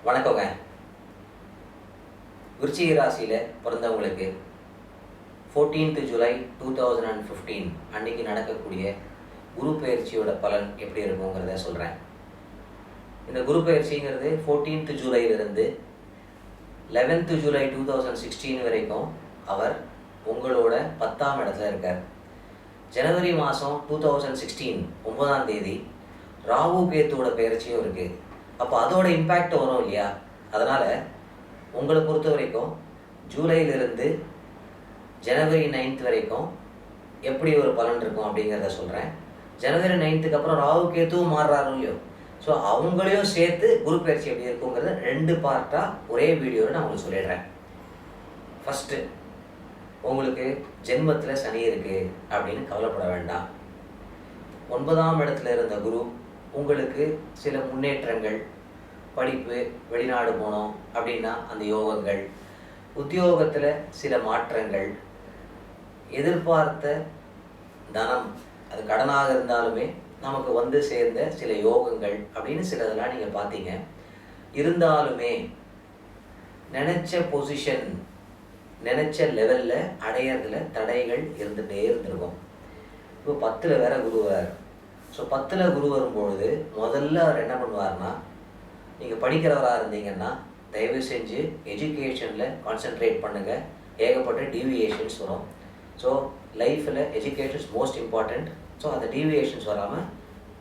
வணக்கங்க. விருச்சிக ராசியில் பிறந்தவங்களுக்கு 14th July 2015 அன்னைக்கு நடக்கக்கூடிய குரு பயிற்சியோட பலன் எப்படி இருக்குங்கிறத சொல்கிறேன். இந்த குரு பயிற்சிங்கிறது 14th Julyலேருந்து 11th July 2016 வரைக்கும் அவர் உங்களோட 10ஆம் இடத்துல இருக்கார். ஜனவரி மாதம் 2016 9ஆம் தேதி ராகு கேத்துவோட பயிற்சியும் இருக்குது. அப்போ அதோட இம்பேக்ட் வரும் இல்லையா? அதனால் உங்களை பொறுத்த வரைக்கும் ஜூலையிலிருந்து ஜனவரி 9th வரைக்கும் எப்படி ஒரு பலன் இருக்கும் அப்படிங்கிறத சொல்கிறேன். ஜனவரி 9th அப்புறம் ராகு கேத்துவும் மாறுறாரு இல்லையோ, ஸோ அவங்களையும் சேர்த்து குரு பயிற்சி எப்படி இருக்குங்கிறத 2 பார்ட்டாக ஒரே வீடியோவில் நான் உங்களுக்கு சொல்லிடுறேன். ஃபஸ்ட்டு, உங்களுக்கு ஜென்மத்தில் சனி இருக்குது அப்படின்னு கவலைப்பட வேண்டாம். 9ஆம் இடத்துல இருந்த குரு உங்களுக்கு சில முன்னேற்றங்கள், படிப்பு, வெளிநாடு போனோம் அப்படின்னா அந்த யோகங்கள், உத்தியோகத்தில் சில மாற்றங்கள், எதிர்பார்த்த தனம், அது கடனாக இருந்தாலுமே நமக்கு வந்து சேர்ந்த சில யோகங்கள் அப்படின்னு சிலதெல்லாம் நீங்கள் பார்த்தீங்க. இருந்தாலுமே நினச்ச பொசிஷன், நினச்ச லெவலில் அடையிறதுல தடைகள் இருந்துகிட்டே இருந்திருக்கும். இப்போ 10ல் வேற குரு வரார். ஸோ 10ல் குரு வரும்பொழுது முதல்ல அவர் என்ன பண்ணுவார்னா, நீங்கள் படிக்கிறவராக இருந்தீங்கன்னா தயவு செஞ்சு எஜுகேஷனில் கான்சென்ட்ரேட் பண்ணுங்கள். ஏகப்பட்ட டீவியேஷன்ஸ் வரும். ஸோ லைஃப்பில் எஜுகேஷன்ஸ் மோஸ்ட் இம்பார்ட்டண்ட். ஸோ அந்த டீவியேஷன்ஸ் வராமல்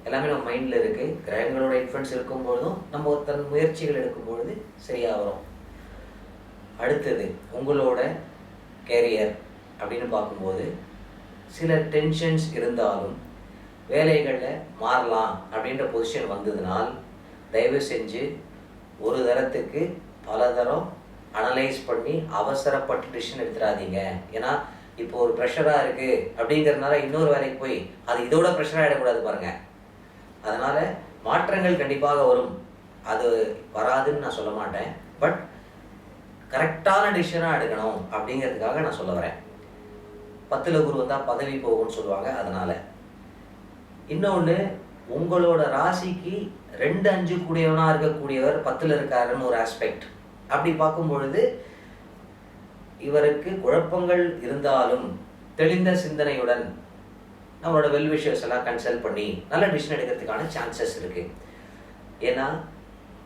எல்லாமே நம்ம மைண்டில் இருக்குது. கிரகங்களோட இன்ஃப்ளூயன்ஸ் இருக்கும்பொழுதும் நம்ம தன் முயற்சிகள் எடுக்கும்பொழுது சரியாக வரும். அடுத்தது, உங்களோட கேரியர் அப்படின்னு பார்க்கும்போது சில டென்ஷன்ஸ் இருந்தாலும் வேலைகளில் மாறலாம் அப்படின்ற பொசிஷன் வந்ததுனால் தயவு செஞ்சு ஒரு தரத்துக்கு பல தரம் அனலைஸ் பண்ணி அவசரப்பட்டு டிசிஷன் எடுத்துடாதீங்க. ஏன்னா இப்போ ஒரு ப்ரெஷராக இருக்குது அப்படிங்கிறதுனால இன்னொரு வேலைக்கு போய் அது இதோட ப்ரெஷராக ஆகிடக்கூடாது பாருங்கள். அதனால் மாற்றங்கள் கண்டிப்பாக வரும். அது வராதுன்னு நான் சொல்ல மாட்டேன். பட் கரெக்டான டிசிஷனாக எடுக்கணும் அப்படிங்கிறதுக்காக நான் சொல்ல வரேன். 10ல் குரு வந்தால் பதவி போகும்னு சொல்லுவாங்க. அதனால் இன்னொன்று, உங்களோட ராசிக்கு 2-5 கூடியவனாக இருக்கக்கூடியவர் 10ல் இருக்காருன்னு ஒரு ஆஸ்பெக்ட். அப்படி பார்க்கும் பொழுது இவருக்கு குழப்பங்கள் இருந்தாலும் தெளிந்த சிந்தனையுடன் நம்மளோட வெல்விஷர்ஸ் எல்லாம் கன்சல்ட் பண்ணி நல்ல டிசிஷன் எடுக்கிறதுக்கான சான்சஸ் இருக்குது. ஏன்னா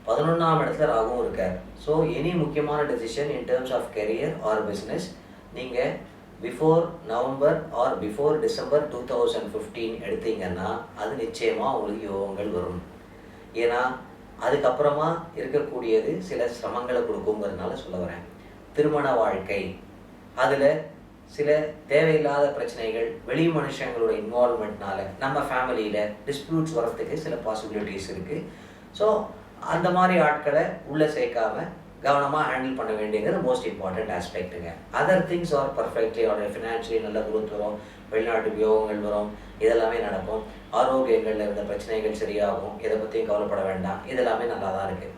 11ஆம் இடத்துல ராகுவும் இருக்கார். ஸோ எனி முக்கியமான decision in terms of career or business நீங்கள் before November or before December 2015 எடுத்தீங்கன்னா அது நிச்சயமாக உங்களுக்கு யோகங்கள் வரும். ஏன்னா அதுக்கப்புறமா இருக்கக்கூடியது சில சிரமங்களை கொடுக்குங்கிறதுனால சொல்ல வரேன். திருமண வாழ்க்கை, அதில் சில தேவையில்லாத பிரச்சனைகள், வெளி மனுஷங்களோட இன்வால்மெண்ட்னால நம்ம ஃபேமிலியில் டிஸ்பியூட்ஸ் வரத்துக்கு சில பாசிபிலிட்டிஸ் இருக்குது. ஸோ அந்த மாதிரி ஆட்களை உள்ளே சேர்க்காம கவனமாக ஹேண்டில் பண்ண வேண்டியது மோஸ்ட் இம்பார்ட்டண்ட் ஆஸ்பெக்ட்டுங்க. அதர் திங்ஸ் ஆர் பர்ஃபெக்ட்லி, அவருடைய ஃபினான்ஷியலி நல்ல குரோத் வரும், வெளிநாட்டு யோகங்கள் வரும், இதெல்லாமே நடக்கும். ஆரோக்கியங்களில் இருந்த பிரச்சனைகள் சரியாகும், இதை பற்றியும் கவலைப்பட வேண்டாம். இதெல்லாமே நல்லா தான் இருக்குது.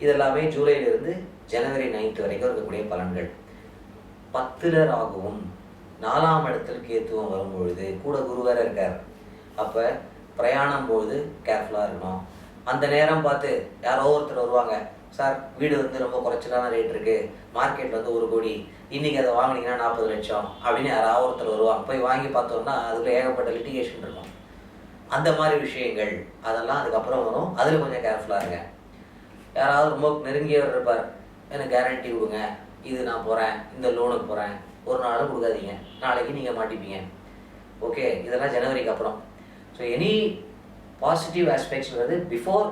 இதெல்லாமே ஜூலையிலிருந்து ஜனவரி 9th வரைக்கும் இருக்கக்கூடிய பலன்கள். 10ல் ராகுவும் 4ஆம் இடத்துல கேத்துவும் வரும்பொழுது கூட குரு வேற இருக்கார். அப்போ பிரயாணம் பொழுது கேர்ஃபுல்லாக இருக்கணும். அந்த நேரம் பார்த்து யாரோ ஒருத்தர் வருவாங்க, சார் வீடு வந்து ரொம்ப குறைச்சலான ரேட் இருக்குது, மார்க்கெட் வந்து 1 கோடி, இன்றைக்கி அதை வாங்கினீங்கன்னா 40 லட்சம் அப்படின்னு யாராவது ஒருத்தர் வருவாங்க. போய் வாங்கி பார்த்தோம்னா அதுக்கு ஏகப்பட்ட லிட்டிகேஷன் இருக்கும். அந்த மாதிரி விஷயங்கள் அதெல்லாம் அதுக்கப்புறம் வரும். அதில் கொஞ்சம் கேர்ஃபுல்லாக இருங்க. யாராவது ரொம்ப நெருங்கியவர் இருப்பார், எனக்கு கேரண்டி கொடுங்க, இது நான் போகிறேன், இந்த லோனுக்கு போகிறேன், ஒரு நாளும் கொடுக்காதீங்க, நாளைக்கு நீங்கள் மாட்டிப்பீங்க. ஓகே, இதெல்லாம் ஜனவரிக்கு அப்புறம். ஸோ எனி பாசிட்டிவ் ஆஸ்பெக்ட்ஸ்ங்கிறது பிஃபோர்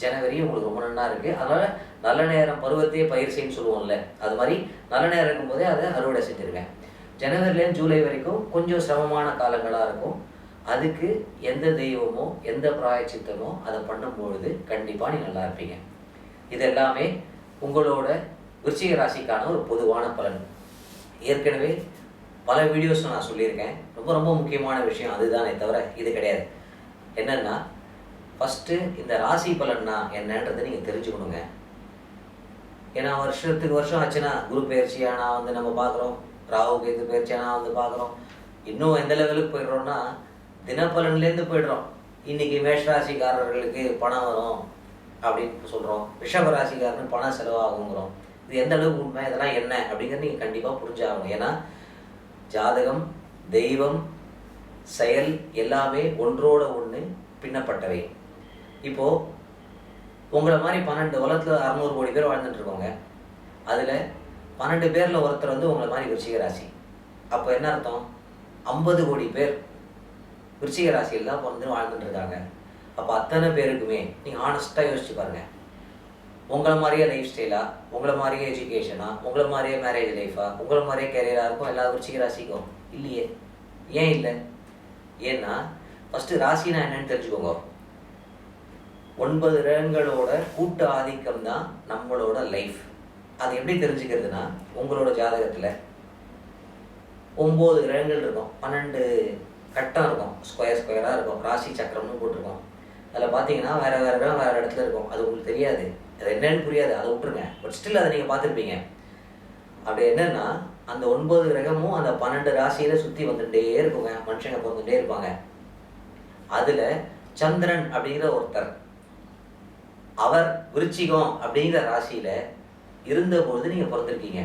ஜனவரி உங்களுக்கு ரொம்ப நல்லா இருக்குது. அதனால் நல்ல நேரம் பருவத்தையே பயிர் செய்யன்னு சொல்லுவோம்ல, அது மாதிரி நல்ல நேரம் இருக்கும்போதே அதை அறுவடை செஞ்சுருக்கேன். ஜனவரிலேருந்து ஜூலை வரைக்கும் கொஞ்சம் சிரமமான காலங்களாக இருக்கும். அதுக்கு எந்த தெய்வமோ எந்த பிராயச்சித்தமோ அதை பண்ணும்பொழுது கண்டிப்பாக நீங்கள் நல்லா இருப்பீங்க. இது எல்லாமே உங்களோட விருச்சிக ராசிக்கான ஒரு பொதுவான பலன். ஏற்கனவே பல வீடியோஸ் நான் சொல்லியிருக்கேன். ரொம்ப ரொம்ப முக்கியமான விஷயம் அதுதானே தவிர இது கிடையாது. என்னென்னா, ஃபஸ்ட்டு இந்த ராசி பலன்னா என்னன்றதை நீங்கள் தெரிஞ்சுக்கணுங்க. ஏன்னா வருஷத்துக்கு வருஷம் ஆச்சுன்னா குரு பயிற்சியானா வந்து நம்ம பார்க்குறோம், ராகு கேது பயிற்சியானா வந்து பார்க்குறோம். இன்னும் எந்த லெவலுக்கு போயிடுறோம்னா தினப்பலன்லேருந்து போய்ட்றோம். இன்றைக்கி மேஷராசிக்காரர்களுக்கு பணம் வரும், அப்படின்னு சொல்கிறோம். ரிஷப ராசிக்காரனு பணம் செலவாகுங்கிறோம். இது எந்த அளவுக்கு உண்மை, இதெல்லாம் என்ன அப்படிங்கிறது நீங்கள் கண்டிப்பாக புரிஞ்சாகணும். ஏன்னா ஜாதகம், தெய்வம், செயல் எல்லாமே ஒன்றோட ஒன்று பின்னப்பட்டவை. இப்போது உங்களை மாதிரி 12 உலகத்தில் 600 கோடி பேர் வாழ்ந்துட்டு இருக்கோங்க. அதில் 12 பேரில் ஒருத்தர் வந்து உங்களை மாதிரி விருச்சிக ராசி. அப்போ என்ன அர்த்தம்? 50 கோடி பேர் விருச்சிக ராசியில் தான் பிறந்து வாழ்ந்துட்டு இருக்காங்க. அப்போ அத்தனை பேருக்குமே நீங்கள் ஹானஸ்ட்டாக யோசிச்சு பாருங்கள். உங்களை மாதிரியே லைஃப் ஸ்டைலாக, உங்களை மாதிரியே எஜுகேஷனாக, உங்களை மாதிரியே மேரேஜ் லைஃபாக, உங்களை மாதிரியே கேரியராக இருக்கும் எல்லா விருச்சிக ராசிக்கும்? இல்லையே. ஏன் இல்லை? ஏன்னா ஃபஸ்ட்டு ராசினா என்னன்னு தெரிஞ்சுக்கோங்க. 9 கிரகங்களோட கூட்டு ஆதிக்கம் தான் நம்மளோட லைஃப். அது எப்படி தெரிஞ்சுக்கிறதுனா, உங்களோட ஜாதகத்தில் 9 கிரகங்கள் இருக்கும், 12 கட்டம் இருக்கும், ஸ்கொயராக இருக்கும், ராசி சக்கரம்னு போட்டிருக்கோம். அதில் பார்த்தீங்கன்னா வேறு வேறு இடம் வேறு இடத்துல இருக்கும். அது உங்களுக்கு தெரியாது, அது என்னன்னு புரியாது, அதை விட்டுருங்க. பட் ஸ்டில் அதை நீங்கள் பார்த்துருப்பீங்க. அப்படி என்னென்னா அந்த 9 கிரகமும் அந்த 12 ராசியில் சுற்றி வந்துகிட்டே இருக்குங்க. மனுஷங்க பிறந்துகிட்டே இருப்பாங்க. அதில் சந்திரன் அப்படிங்கிற ஒருத்தர், அவர் விருச்சிகம் அப்படிங்கிற ராசியில் இருந்தபொழுது நீங்கள் பிறந்திருக்கீங்க.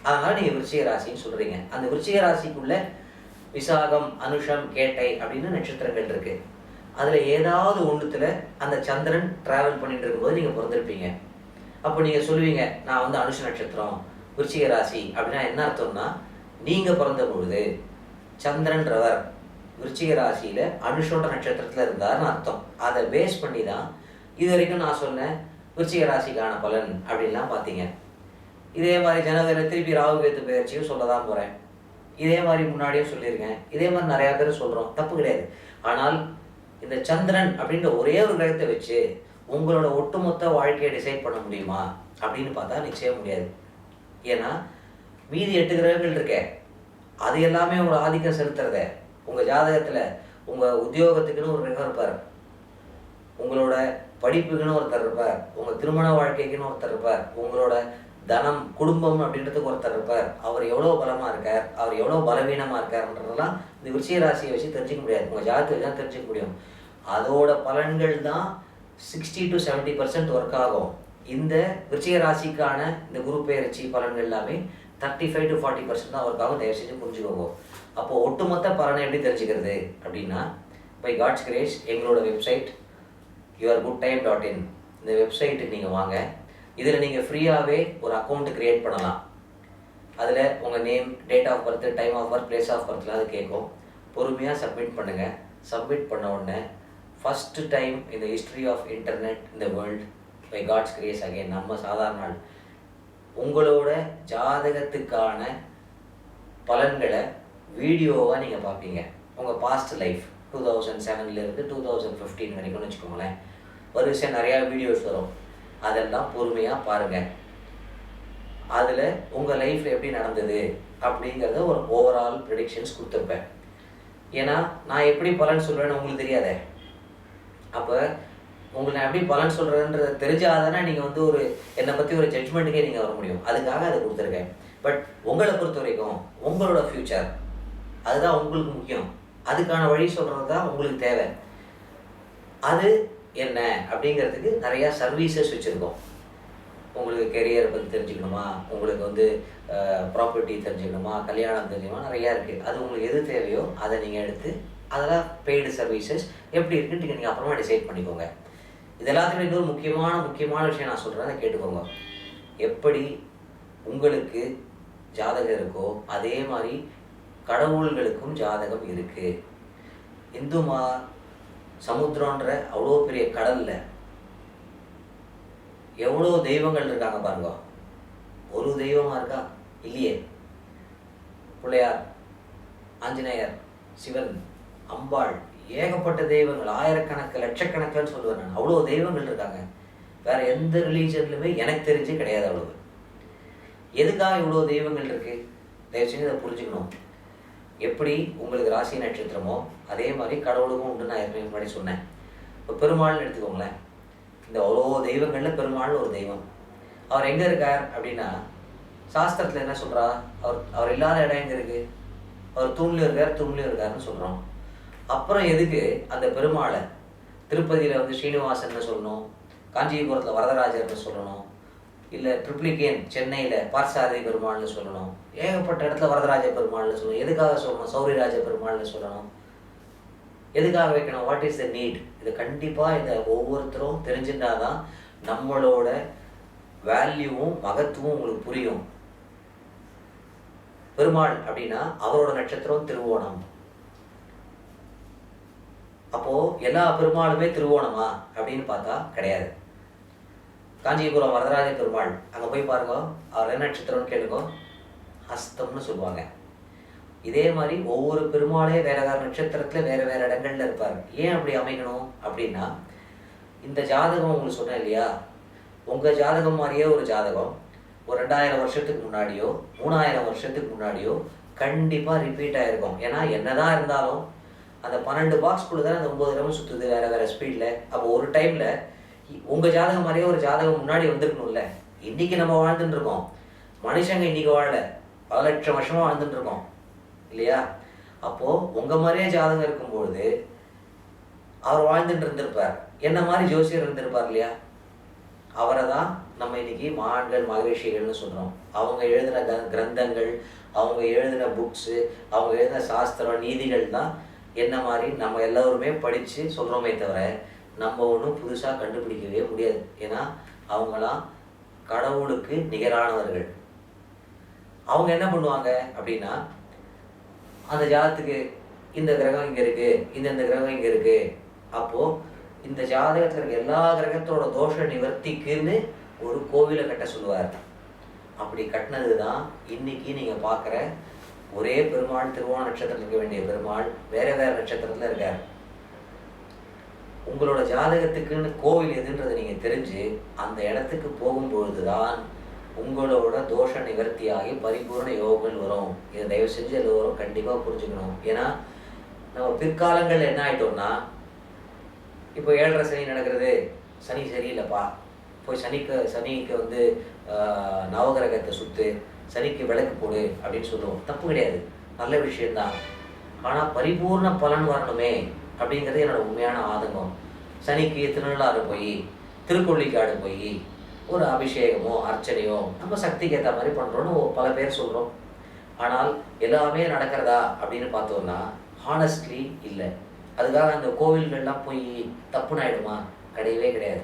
அதனால் நீங்கள் விருச்சிக ராசின்னு சொல்கிறீங்க. அந்த விருச்சிக ராசிக்குள்ளே விசாகம், அனுஷம், கேட்டை அப்படின்னு நட்சத்திரங்கள் இருக்குது. அதில் ஏதாவது ஒன்றுத்தில் அந்த சந்திரன் ட்ராவல் பண்ணிட்டு இருக்கும்போது நீங்கள் பிறந்திருப்பீங்க. அப்போ நீங்கள் சொல்லுவீங்க, நான் வந்து அனுஷ நட்சத்திரம், விருச்சிக ராசி. அப்படின்னா என்ன அர்த்தம்னா, நீங்கள் பிறந்த பொழுது சந்திரன்றவர் விருச்சிக ராசியில் அனுஷோட நட்சத்திரத்தில் இருந்தார்னு அர்த்தம். அதை பேஸ் பண்ணி தான் இது வரைக்கும் நான் சொன்னேன் விருச்சிக ராசிக்கான பலன் அப்படின்லாம் பார்த்தீங்க. இதே மாதிரி ஜனவரியில் திருப்பி ராகு கேத்து பயிற்சியும் சொல்ல தான் போகிறேன். இதே மாதிரி முன்னாடியும் சொல்லியிருக்கேன். இதே மாதிரி நிறையா பேர் சொல்கிறோம், தப்பு கிடையாது. ஆனால் இந்த சந்திரன் அப்படின்ற ஒரே ஒரு கிரகத்தை வச்சு உங்களோட ஒட்டுமொத்த வாழ்க்கையை டிசைட் பண்ண முடியுமா அப்படின்னு பார்த்தா நிச்சயம் முடியாது. ஏன்னா மீதி 8 கிரகங்கள் இருக்கே, அது எல்லாமே உங்களை ஆதிக்கம் செலுத்துறத. உங்கள் ஜாதகத்தில் உங்கள் உத்தியோகத்துக்குன்னு ஒரு கிரகம் இருப்பார், உங்களோட படிப்புக்குன்னு ஒருத்தர் இருப்பார், உங்கள் திருமண வாழ்க்கைக்குன்னு ஒருத்தர் இருப்பார், உங்களோட தனம், குடும்பம் அப்படின்றதுக்கு ஒருத்தர் இருப்பார். அவர் எவ்வளோ பலமாக இருக்கார், அவர் எவ்வளோ பலவீனமாக இருக்கார்ன்றதெல்லாம் இந்த விருச்சிக ராசியை வச்சு தெரிஞ்சிக்க முடியாது. உங்கள் ஜாதகத்தை வச்சு தான் தெரிஞ்சிக்க முடியும். அதோட பலன்கள் தான் 60 to 70% ஒர்க் ஆகும். இந்த விருச்சிக ராசிக்கான இந்த குரு பெயர்ச்சி பலன்கள் எல்லாமே 35 to 40% தான் ஒர்க் ஆகும். தயவு செஞ்சு புரிஞ்சுக்கோங்க. அப்போது ஒட்டுமொத்த பலனை எப்படி தெரிஞ்சுக்கிறது அப்படின்னா, பை காட்ஸ் கிரேஸ் எங்களோட வெப்சைட் yourgoodtime.in, இந்த வெப்சைட்டுக்கு நீங்கள் வாங்க. இதில் நீங்கள் ஃப்ரீயாகவே ஒரு அக்கௌண்ட் க்ரியேட் பண்ணலாம். அதில் உங்கள் name, date of birth, time of birth, place of பர்த்லாம் அது கேட்கும். பொறுமையாக சப்மிட் பண்ணுங்கள். சப்மிட் பண்ண உடனே ஃபஸ்ட்டு டைம் இந்த ஹிஸ்ட்ரி ஆஃப் இன்டர்நெட் இந்த world by god's grace again நம்ம சாதாரண நாள் உங்களோட ஜாதகத்துக்கான பலன்களை வீடியோவாக நீங்கள் பார்ப்பீங்க. உங்கள் பாஸ்ட் லைஃப் 2007 2015 வரைக்கும்னு வச்சுக்கோங்களேன். வரிசையாக நிறையா வீடியோஸ் வரும். அதெல்லாம் பொறுமையாக பாருங்கள். அதில் உங்கள் லைஃப்பில் எப்படி நடந்தது அப்படிங்கிறத ஒரு ஓவரால் ப்ரெடிக்ஷன்ஸ் கொடுத்துருப்பேன். ஏன்னா நான் எப்படி பலன் சொல்கிறேன்னு உங்களுக்கு தெரியாதே. அப்போ உங்களை நான் எப்படி பலன் சொல்கிறேன்றதை தெரிஞ்சாதானே நீங்கள் வந்து ஒரு என்னை பற்றி ஒரு ஜட்ஜ்மெண்ட்டுக்கே நீங்கள் வர முடியும். அதுக்காக அதை கொடுத்துருக்கேன். பட் உங்களை பொறுத்த வரைக்கும் உங்களோட ஃப்யூச்சர் அதுதான் உங்களுக்கு முக்கியம். அதுக்கான வழி சொல்கிறது தான் உங்களுக்கு தேவை. அது என்ன அப்படிங்கிறதுக்கு நிறையா சர்வீசஸ் வச்சுருக்கோம். உங்களுக்கு கெரியரை பற்றி தெரிஞ்சுக்கணுமா, உங்களுக்கு வந்து ப்ராப்பர்ட்டி தெரிஞ்சுக்கணுமா, கல்யாணம் தெரிஞ்சுக்கணுமா, நிறையா இருக்குது. அது உங்களுக்கு எது தேவையோ அதை நீங்கள் எடுத்து அதெல்லாம் பெய்டு சர்வீசஸ் எப்படி இருக்குன்னு நீங்கள் அப்புறமா டிசைட் பண்ணிக்கோங்க. இது எல்லாத்துக்கும் இன்னொரு முக்கியமான விஷயம் நான் சொல்கிறேன், அதை கேட்டுக்கோங்க. எப்படி உங்களுக்கு ஜாதகம் இருக்கோ அதே மாதிரி கடவுள்களுக்கும் ஜாதகம் இருக்குது. இந்துமா சமுத்திரன்ற அவ்வளோ பெரிய கடலில் எவ்வளோ தெய்வங்கள் இருக்காங்க பாருங்க. ஒரு தெய்வமாக இருக்கா? இல்லையே. பிள்ளையார், ஆஞ்சநேயர், சிவன், அம்பாள், ஏகப்பட்ட தெய்வங்கள், ஆயிரக்கணக்கு லட்சக்கணக்கில்னு சொல்லுவேன் நான். அவ்வளோ தெய்வங்கள் இருக்காங்க. வேறு எந்த ரிலீஜன்லையுமே எனக்கு தெரிஞ்சு கிடையாது அவ்வளவு. எதுக்காக இவ்வளோ தெய்வங்கள் இருக்குது? தயவு செஞ்சு அதை புரிஞ்சுக்கணும். எப்படி உங்களுக்கு ராசி நட்சத்திரமோ அதே மாதிரி கடவுளுக்கும் உண்டு. நான் ஏற்கனவே முன்னாடி சொன்னேன். இப்போ பெருமாள்னு எடுத்துக்கோங்களேன். இந்த அவ்வளோ தெய்வங்களில் பெருமாள் ஒரு தெய்வம். அவர் எங்கே இருக்கார் அப்படின்னா, சாஸ்திரத்தில் என்ன சொல்கிறா, அவர் இல்லாத இடம் எங்கே இருக்குது? அவர் தூண்லையும் இருக்காருன்னு சொல்கிறோம். அப்புறம் எதுக்கு அந்த பெருமாளை திருப்பதியில் வந்து ஸ்ரீனிவாசன்னு சொல்லணும், காஞ்சிபுரத்தில் வரதராஜர்னு சொல்லணும், இல்லை ட்ரிப்ளிகேன் சென்னையில் பார்சாரதி பெருமாள்னு சொல்லணும், ஏகப்பட்ட இடத்துல வரதராஜ பெருமாள்னு சொல்லணும். எதுக்காக சொல்லணும்? சௌரிராஜ பெருமாள்னு சொல்லணும். எதுக்காக வைக்கணும்? What is the need? இது கண்டிப்பாக இதை ஒவ்வொருத்தரும் தெரிஞ்சுட்டாதான் நம்மளோட வேல்யூவும் மகத்துவம் உங்களுக்கு புரியும். பெருமாள் அப்படின்னா அவரோட நட்சத்திரம் திருவோணம். அப்போ எல்லா பெருமாளுமே திருவோணமா அப்படின்னு பார்த்தா கிடையாது. காஞ்சிபுரம் வரதராஜ பெருமாள் அங்கே போய் பாருங்க, அவர் என்ன நட்சத்திரம்னு கேளுங்க, ஹஸ்தம்னு சொல்லுவாங்க. இதே மாதிரி ஒவ்வொரு பெருமாளே வேற வேற நட்சத்திரத்துல வேற வேற இடங்கள்ல இருப்பார். ஏன் அப்படி அமைக்கணும் அப்படின்னா, இந்த ஜாதகம் உங்களுக்கு சொன்னேன் இல்லையா, உங்க ஜாதகம் மாதிரியே ஒரு ஜாதகம் ஒரு 2000 வருஷத்துக்கு முன்னாடியோ 3000 வருஷத்துக்கு முன்னாடியோ கண்டிப்பா ரிப்பீட் ஆயிருக்கும். ஏன்னா என்னதான் இருந்தாலும் அந்த 12 பாக்ஸ்குள்ள தான் அந்த 9 கிரகம் சுத்துது வேற வேற ஸ்பீட்ல. அப்போ ஒரு டைம்ல உங்க ஜாதகம் மாதிரியே ஒரு ஜாதகம் முன்னாடி வந்திருக்கணும்ல. இன்னைக்கு நம்ம வாழ்ந்துட்டு இருக்கோம், மனுஷங்க இன்னைக்கு வாழல, பல லட்சம் வருஷமா வாழ்ந்துட்டு இருக்கோம் இல்லையா? அப்போ உங்க மாதிரியே ஜாதகம் இருக்கும்பொழுது அவர் வாழ்ந்துட்டு இருந்திருப்பார், என்ன மாதிரி ஜோசியர் இருந்திருப்பார் இல்லையா? அவரை தான் நம்ம இன்னைக்கு மகான்கள் மகரிஷிகள்னு சொல்றோம். அவங்க எழுதின கிரந்தங்கள், அவங்க எழுதின புக்ஸு, அவங்க எழுதின சாஸ்திரம் நீதிகள் தான் என்ன மாதிரி நம்ம எல்லோருமே படித்து சொல்கிறோமே தவிர நம்ம ஒன்றும் புதுசாக கண்டுபிடிக்கவே முடியாது. ஏன்னா அவங்களாம் கடவுளுக்கு நிகரானவர்கள். அவங்க என்ன பண்ணுவாங்க அப்படின்னா, அந்த ஜாதத்துக்கு இந்த கிரகம் இங்கே இருக்குது, இந்த கிரகம் இங்கே இருக்குது, அப்போது இந்த ஜாதகத்தில் இருக்க எல்லா கிரகத்தோட தோஷ நிவர்த்திக்குன்னு ஒரு கோவிலை கட்ட சொல்லுவார். அப்படி கட்டினது தான் இன்னைக்கு நீங்கள் பார்க்குற ஒரே பெருமாள். திருவோண நட்சத்திரத்தில் இருக்க வேண்டிய பெருமாள் வேற வேற நட்சத்திரத்தில் இருக்கார். உங்களோட ஜாதகத்துக்குன்னு கோவில் எதுன்றதை நீங்கள் தெரிஞ்சு அந்த இடத்துக்கு போகும்பொழுது தான் உங்களோட தோஷ நிவர்த்தியாகி பரிபூர்ண யோகங்கள் வரும். இதை தயவு செஞ்சு எல்லோரும் கண்டிப்பாக புரிஞ்சுக்கணும். ஏன்னா நம்ம பிற்காலங்கள் என்ன ஆயிட்டோம்னா, இப்போ 7.5 சனி நடக்கிறது, சனி சரியில்லைப்பா, போய் சனிக்கு வந்து நவகிரகத்தை சுற்று, சனிக்கு விளக்கு போடு அப்படின்னு சொல்லுவோம். தப்பு கிடையாது, நல்ல விஷயம்தான். ஆனால் பரிபூர்ண பலன் வரணுமே அப்படிங்கிறது என்னோட உண்மையான ஆதங்கம். சனிக்கு திருநள்ளாறு போய் திருக்கொள்ளிக்காடு போய் ஒரு அபிஷேகமோ அர்ச்சனையோ நம்ம சக்திக்கு ஏற்ற மாதிரி பண்ணுறோன்னு பல பேர் சொல்கிறோம். ஆனால் எல்லாமே நடக்கிறதா அப்படின்னு பார்த்தோம்னா ஹானஸ்ட்லி இல்லை. அதுக்காக அந்த கோவில்கள்லாம் போய் தப்புன்னு ஆயிடுமா? கிடையவே கிடையாது.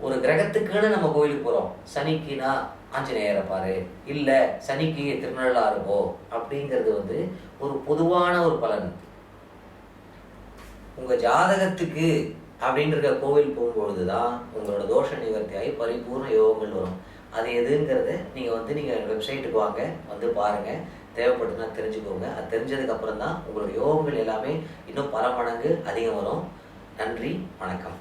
ஒரு கிரகத்துக்குன்னு நம்ம கோவிலுக்கு போகிறோம், சனிக்குனா ஆஞ்சநேயரை பாரு, இல்லை சனிக்கு திருநள்ளாறு போ அப்படிங்கிறது வந்து ஒரு பொதுவான ஒரு பலன். உங்கள் ஜாதகத்துக்கு அப்படின்ற கோவில் போகும்பொழுது தான் உங்களோட தோஷ நிவர்த்தியாகி பரிபூர்ண யோகங்கள் வரும். அது எதுங்கிறத நீங்கள் வெப்சைட்டுக்கு வாங்க, வந்து பாருங்கள், தேவைப்பட்டுனா தெரிஞ்சுக்கோங்க. அது தெரிஞ்சதுக்கப்புறம் தான் உங்களோட யோகங்கள் எல்லாமே இன்னும் பல மடங்கு அதிகம் வரும். நன்றி, வணக்கம்.